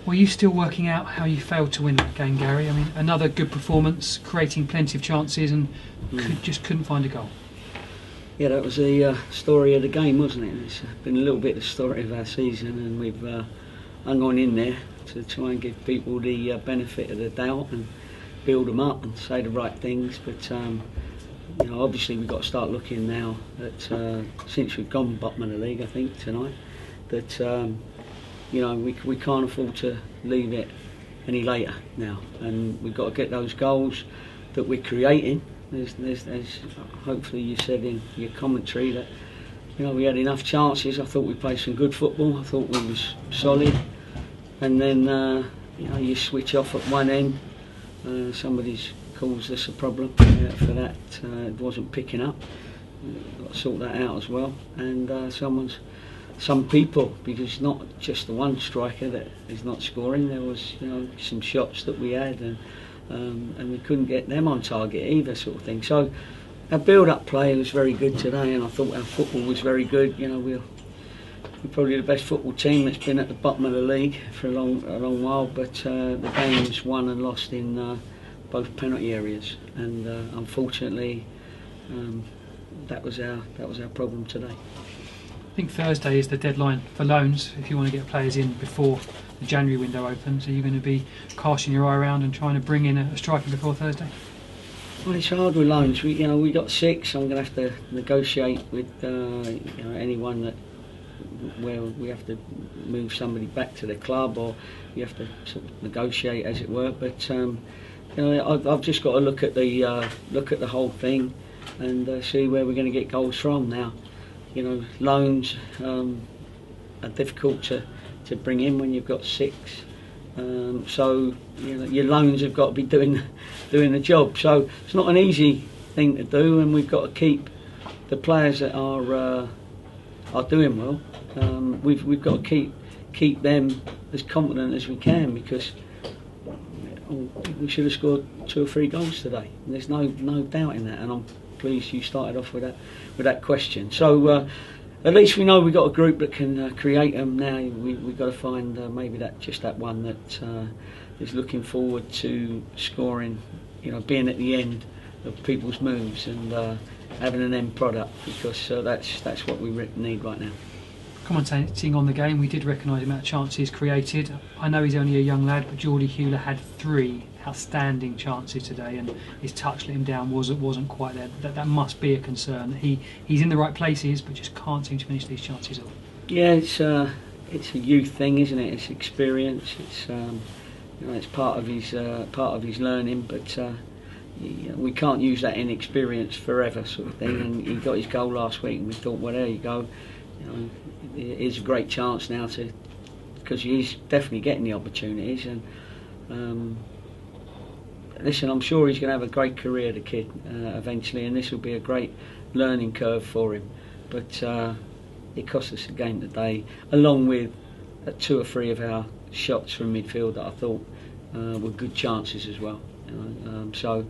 Were you still working out how you failed to win that game, Gary? I mean, another good performance, creating plenty of chances, and just couldn't find a goal. Yeah, that was the story of the game, wasn't it? It's been a little bit the story of our season, and we've hung on in there to try and give people the benefit of the doubt and build them up and say the right things. But you know, obviously we've got to start looking now at since we've gone bottom of the league, I think tonight, that you know, we can't afford to leave it any later now, and we've got to get those goals that we're creating. There's hopefully you said in your commentary that, you know, we had enough chances. I thought we played some good football. I thought we was solid, and then you know, you switch off at one end. Somebody's caused us a problem for that. It wasn't picking up. Got to sort that out as well. And some people, because it's not just the one striker that is not scoring. There was, you know, some shots that we had, and we couldn't get them on target either, sort of thing. So our build-up play was very good today, and I thought our football was very good. You know, we're probably the best football team that's been at the bottom of the league for a long while. But the game was won and lost in both penalty areas, and unfortunately, that was our problem today. I think Thursday is the deadline for loans if you want to get players in before the January window opens. Are you going to be casting your eye around and trying to bring in a striker before Thursday? Well, it's hard with loans. We got 6. I'm going to have to negotiate with you know, anyone that where we have to move somebody back to the club, or you have to sort of negotiate, as it were. But you know, I've just got to look at the whole thing and see where we're going to get goals from now. You know, loans are difficult to bring in when you've got 6. So you know, your loans have got to be doing the job. So it's not an easy thing to do, and we've got to keep the players that are doing well. We've got to keep them as confident as we can, because we should have scored 2 or 3 goals today. And there's no doubt in that, and I'm pleased you started off with that question. So at least we know we've got a group that can create them. Now we've got to find maybe that one that is looking forward to scoring, you know, being at the end of people's moves and having an end product, because that's what we need right now. Commentating on the game, we did recognise the amount of chances created. I know he's only a young lad, but Geordie Hewler had 3 outstanding chances today, and his touch let him down. Wasn't quite there. That must be a concern. He's in the right places, but just can't seem to finish these chances off. Yeah, it's a youth thing, isn't it? It's experience. It's you know, it's part of his learning, but you know, we can't use that inexperience forever, sort of thing. And he got his goal last week, and we thought, well, there you go. You know, it's a great chance now because he's definitely getting the opportunities, and listen, I'm sure he's going to have a great career, the kid, eventually, and this will be a great learning curve for him. But it cost us a game today, along with 2 or 3 of our shots from midfield that I thought were good chances as well. So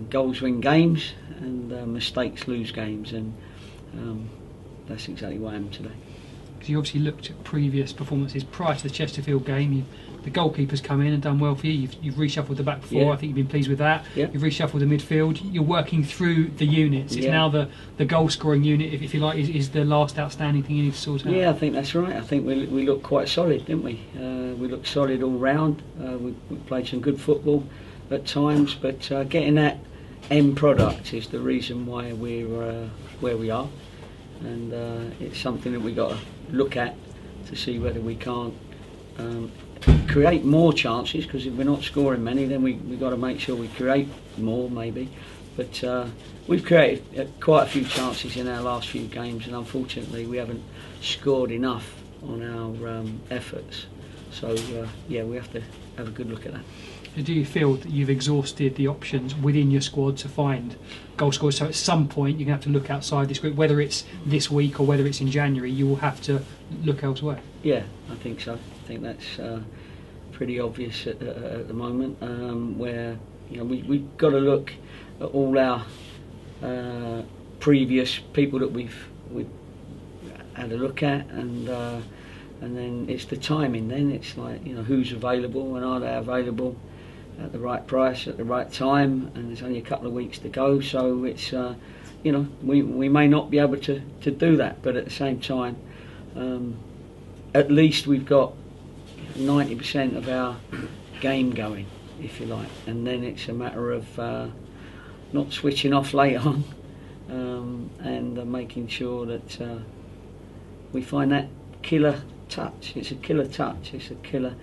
goals win games, and mistakes lose games, and that's exactly what happened today. Because you obviously looked at previous performances prior to the Chesterfield game. The goalkeeper's come in and done well for you. You've reshuffled the back 4. Yeah. I think you've been pleased with that. Yeah. You've reshuffled the midfield. You're working through the units. It's now the goal scoring unit, if you like, is the last outstanding thing you need to sort out. Yeah, I think that's right. I think we looked quite solid, didn't we? We looked solid all round. We played some good football at times, but getting that end product is the reason why we're where we are. And it's something that we've got to look at to see whether we can't create more chances, because if we're not scoring many, then we've got to make sure we create more, maybe. But we've created quite a few chances in our last few games, and unfortunately we haven't scored enough on our efforts. So yeah, we have to have a good look at that. Do you feel that you've exhausted the options within your squad to find goal scorers? So at some point you're going to have to look outside this group, whether it's this week or whether it's in January. You will have to look elsewhere. Yeah, I think so. I think that's pretty obvious at the moment, where, you know, we've got to look at all our previous people that we've had a look at, and and then it's the timing. Then it's like, you know, who's available and are they available at the right price at the right time, and there's only a couple of weeks to go, so it's you know, we may not be able to do that, but at the same time, at least we've got 90% of our game going, if you like, and then it's a matter of not switching off late on, and making sure that we find that killer touch. It's a killer touch, it's a killer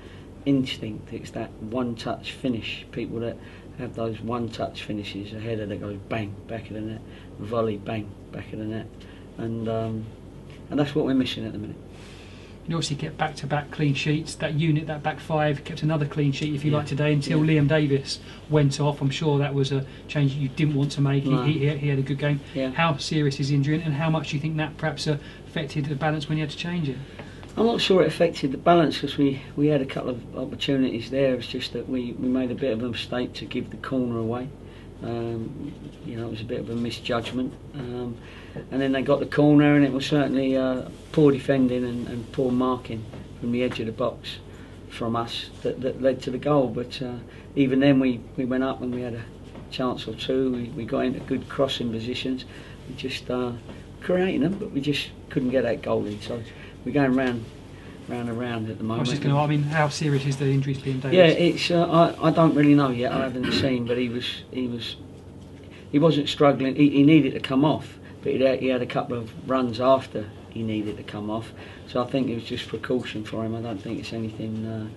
instinct, it's that one-touch finish. People that have those one-touch finishes, a header that goes bang, back of the net, volley, bang, back of the net, and that's what we're missing at the minute. You obviously get back-to-back clean sheets. That unit, that back five, kept another clean sheet, if you like, today, until Liam Davis went off. I'm sure that was a change you didn't want to make. No. He had a good game. Yeah. How serious is the injury, and how much do you think that perhaps affected the balance when you had to change it? I'm not sure it affected the balance, because we had a couple of opportunities there. It's just that we made a bit of a mistake to give the corner away. You know, it was a bit of a misjudgment, and then they got the corner, and it was certainly poor defending and poor marking from the edge of the box from us that led to the goal. But even then we went up and we had a chance or two. We got into good crossing positions, we just creating them, but we just couldn't get that goal in. So we're going round and round at the moment. I was just going to, I mean, how serious is the injury to Liam Davis? Yeah, it's I don't really know yet. I haven't seen, but he wasn't struggling. He needed to come off, but he had a couple of runs after he needed to come off. So I think it was just precaution for him. I don't think it's anything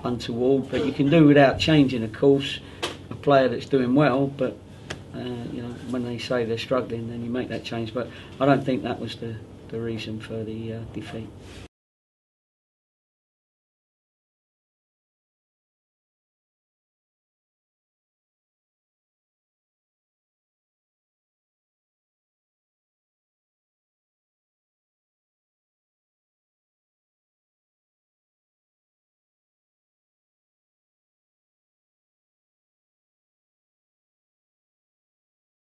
untoward. But you can do without changing, of course, a player that's doing well. But you know, when they say they're struggling, then you make that change. But I don't think that was the reason for the defeat.